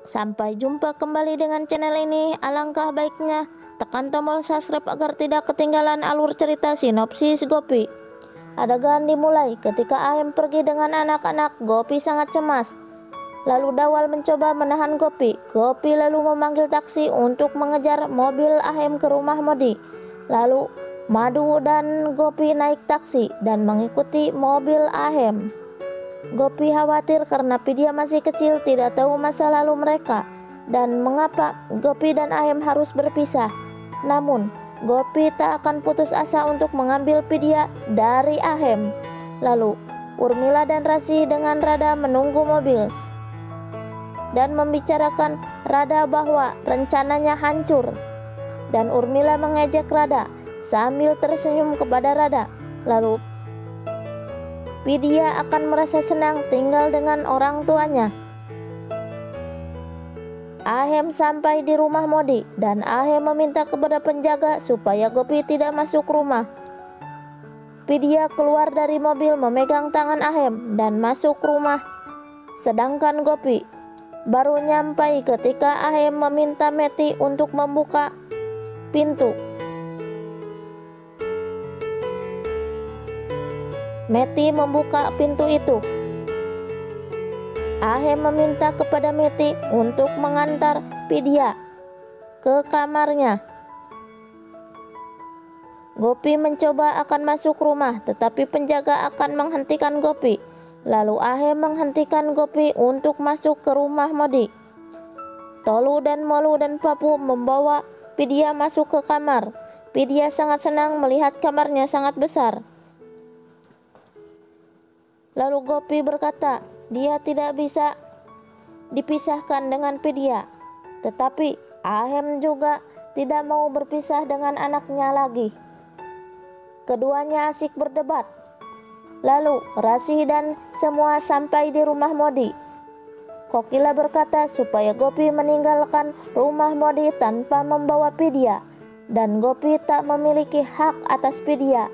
Sampai jumpa kembali dengan channel ini. Alangkah baiknya tekan tombol subscribe agar tidak ketinggalan alur cerita sinopsis Gopi. Adegan dimulai ketika Ahem pergi dengan anak-anak. Gopi sangat cemas. Lalu Dawal mencoba menahan Gopi. Gopi lalu memanggil taksi untuk mengejar mobil Ahem ke rumah Modi. Lalu Madu dan Gopi naik taksi dan mengikuti mobil Ahem. Gopi khawatir karena Vidya masih kecil, tidak tahu masa lalu mereka dan mengapa Gopi dan Ahem harus berpisah. Namun Gopi tak akan putus asa untuk mengambil Vidya dari Ahem. Lalu Urmila dan Rasi dengan Radha menunggu mobil dan membicarakan Radha bahwa rencananya hancur. Dan Urmila mengejek Radha sambil tersenyum kepada Radha. Lalu Vidya akan merasa senang tinggal dengan orang tuanya. Ahem sampai di rumah Modi dan Ahem meminta kepada penjaga supaya Gopi tidak masuk rumah. Vidya keluar dari mobil memegang tangan Ahem dan masuk rumah. Sedangkan Gopi baru nyampai ketika Ahem meminta Meti untuk membuka pintu. Meti membuka pintu itu. Ahem meminta kepada Meti untuk mengantar Vidya ke kamarnya. Gopi mencoba akan masuk rumah, tetapi penjaga akan menghentikan Gopi. Lalu Ahem menghentikan Gopi untuk masuk ke rumah Modi. Tolu dan Molu dan Papu membawa Vidya masuk ke kamar. Vidya sangat senang melihat kamarnya sangat besar. Lalu Gopi berkata dia tidak bisa dipisahkan dengan Vidya. Tetapi Ahem juga tidak mau berpisah dengan anaknya lagi. Keduanya asik berdebat. Lalu Rasi dan semua sampai di rumah Modi. Kokila berkata supaya Gopi meninggalkan rumah Modi tanpa membawa Vidya. Dan Gopi tak memiliki hak atas Vidya.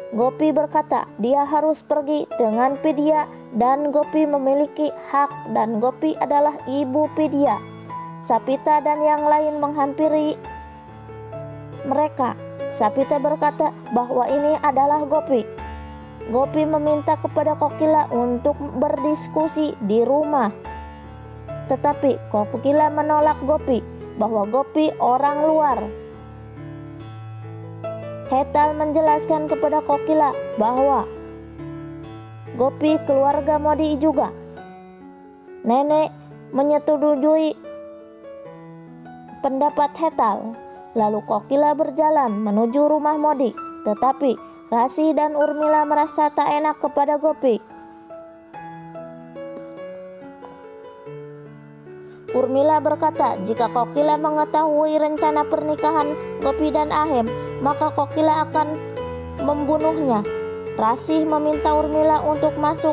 Gopi berkata dia harus pergi dengan Vidya dan Gopi memiliki hak dan Gopi adalah ibu Vidya. Sapita dan yang lain menghampiri mereka. Sapita berkata bahwa ini adalah Gopi. Gopi meminta kepada Kokila untuk berdiskusi di rumah. Tetapi Kokila menolak Gopi bahwa Gopi orang luar. Hetal menjelaskan kepada Kokila bahwa Gopi keluarga Modi juga. Nenek menyetujui pendapat Hetal. Lalu Kokila berjalan menuju rumah Modi. Tetapi Rasi dan Urmila merasa tak enak kepada Gopi. Urmila berkata jika Kokila mengetahui rencana pernikahan Gopi dan Ahem, maka Kokila akan membunuhnya. Rasi meminta Urmila untuk masuk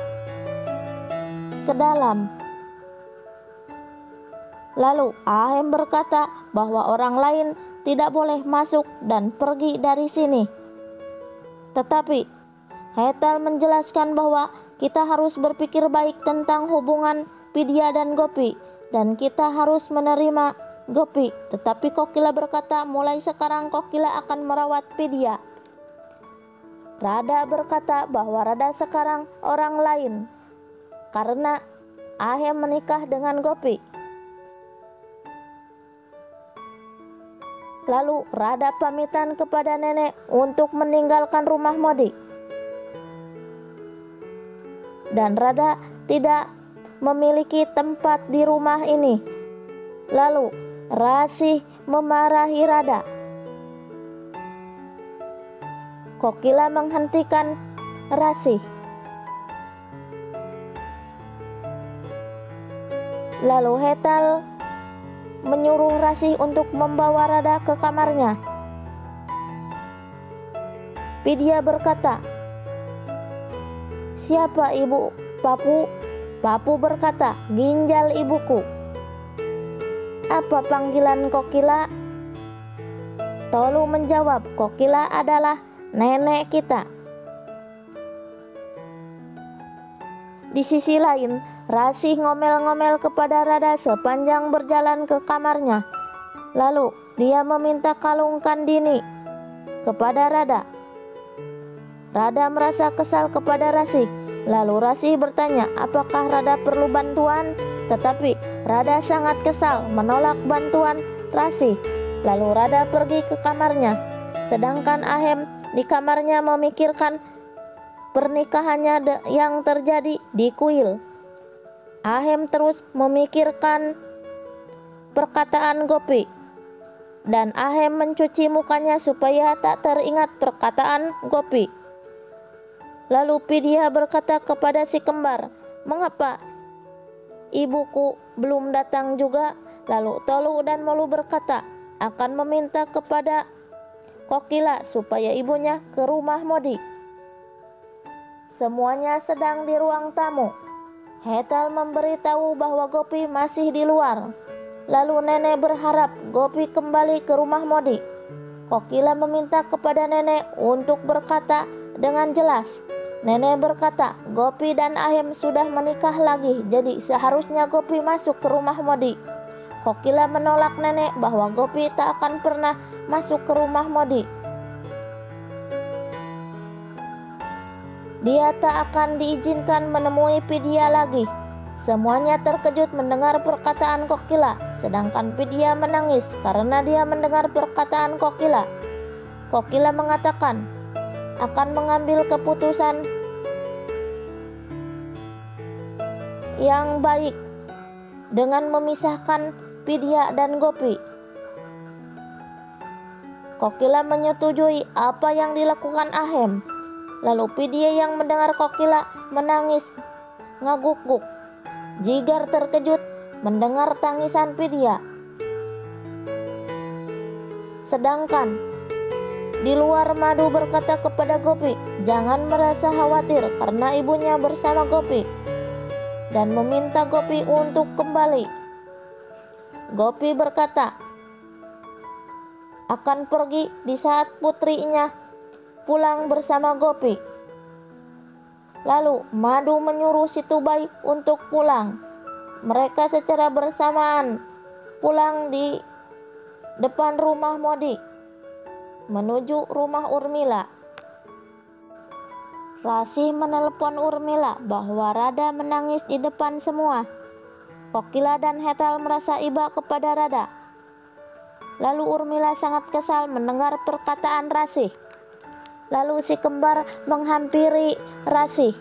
ke dalam. Lalu Ahem berkata bahwa orang lain tidak boleh masuk dan pergi dari sini. Tetapi Hetal menjelaskan bahwa kita harus berpikir baik tentang hubungan Vidya dan Gopi dan kita harus menerima Gopi. Tetapi Kokila berkata mulai sekarang Kokila akan merawat Vidya. Radha berkata bahwa Radha sekarang orang lain karena Ahem menikah dengan Gopi. Lalu Radha pamitan kepada nenek untuk meninggalkan rumah Modi. Dan Radha tidak memiliki tempat di rumah ini. Lalu Rasi memarahi Radha. Kokila menghentikan Rasi. Lalu Hetal menyuruh Rasi untuk membawa Radha ke kamarnya. Vidya berkata, "Siapa ibu Papu?" Papu berkata, "Ginjal ibuku." "Apa panggilan Kokila?" Tolu menjawab, "Kokila adalah nenek kita." Di sisi lain, Rasih ngomel-ngomel kepada Rada sepanjang berjalan ke kamarnya. Lalu dia meminta kalung Kandini kepada Rada. Rada merasa kesal kepada Rasih. Lalu Rasih bertanya apakah Rada perlu bantuan. Tetapi Rada sangat kesal menolak bantuan Rasih. Lalu Rada pergi ke kamarnya. Sedangkan Ahem di kamarnya memikirkan pernikahannya yang terjadi di kuil. Ahem terus memikirkan perkataan Gopi. Dan Ahem mencuci mukanya supaya tak teringat perkataan Gopi. Lalu Pidia berkata kepada si kembar, "Mengapa ibuku belum datang juga?" Lalu Tolu dan Molu berkata akan meminta kepada Kokila supaya ibunya ke rumah Modi. Semuanya sedang di ruang tamu. Hetal memberitahu bahwa Gopi masih di luar. Lalu nenek berharap Gopi kembali ke rumah Modi. Kokila meminta kepada nenek untuk berkata dengan jelas. Nenek berkata Gopi dan Ahem sudah menikah lagi, jadi seharusnya Gopi masuk ke rumah Modi. Kokila menolak nenek bahwa Gopi tak akan pernah masuk ke rumah Modi. Dia tak akan diizinkan menemui Pidia lagi. Semuanya terkejut mendengar perkataan Kokila, sedangkan Pidia menangis karena dia mendengar perkataan Kokila. Kokila mengatakan akan mengambil keputusan yang baik dengan memisahkan Pidia dan Gopi. Kokila menyetujui apa yang dilakukan Ahem. Lalu Pidia yang mendengar Kokila menangis ngaguk-guk. Jigar terkejut mendengar tangisan Pidia. Sedangkan di luar Madu berkata kepada Gopi, "Jangan merasa khawatir karena ibunya bersama Gopi," dan meminta Gopi untuk kembali. Gopi berkata akan pergi di saat putrinya pulang bersama Gopi. Lalu Madu menyuruh si Tubai untuk pulang. Mereka secara bersamaan pulang di depan rumah Modi menuju rumah Urmila. Rasih menelepon Urmila bahwa Rada menangis di depan semua. Kokila dan Hetal merasa iba kepada Rada. Lalu Urmila sangat kesal mendengar perkataan Rasih. Lalu si kembar menghampiri Rasih.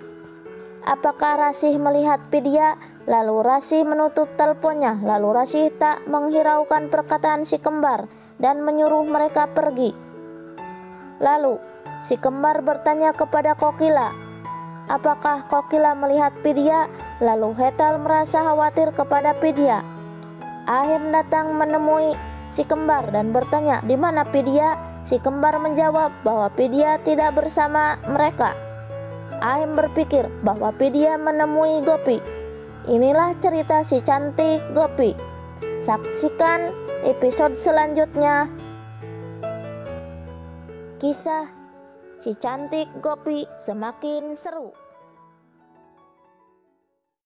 Apakah Rasih melihat Pidia? Lalu Rasih menutup teleponnya. Lalu Rasih tak menghiraukan perkataan si kembar dan menyuruh mereka pergi. Lalu si kembar bertanya kepada Kokila, apakah Kokila melihat Pidia? Lalu Hetal merasa khawatir kepada Pidia. Ahem datang menemui si kembar dan bertanya, "Di mana Pidia?" Si kembar menjawab bahwa Pidia tidak bersama mereka. Ahem berpikir bahwa Pidia menemui Gopi. Inilah cerita si cantik Gopi. Saksikan episode selanjutnya. Kisah si cantik Gopi semakin seru.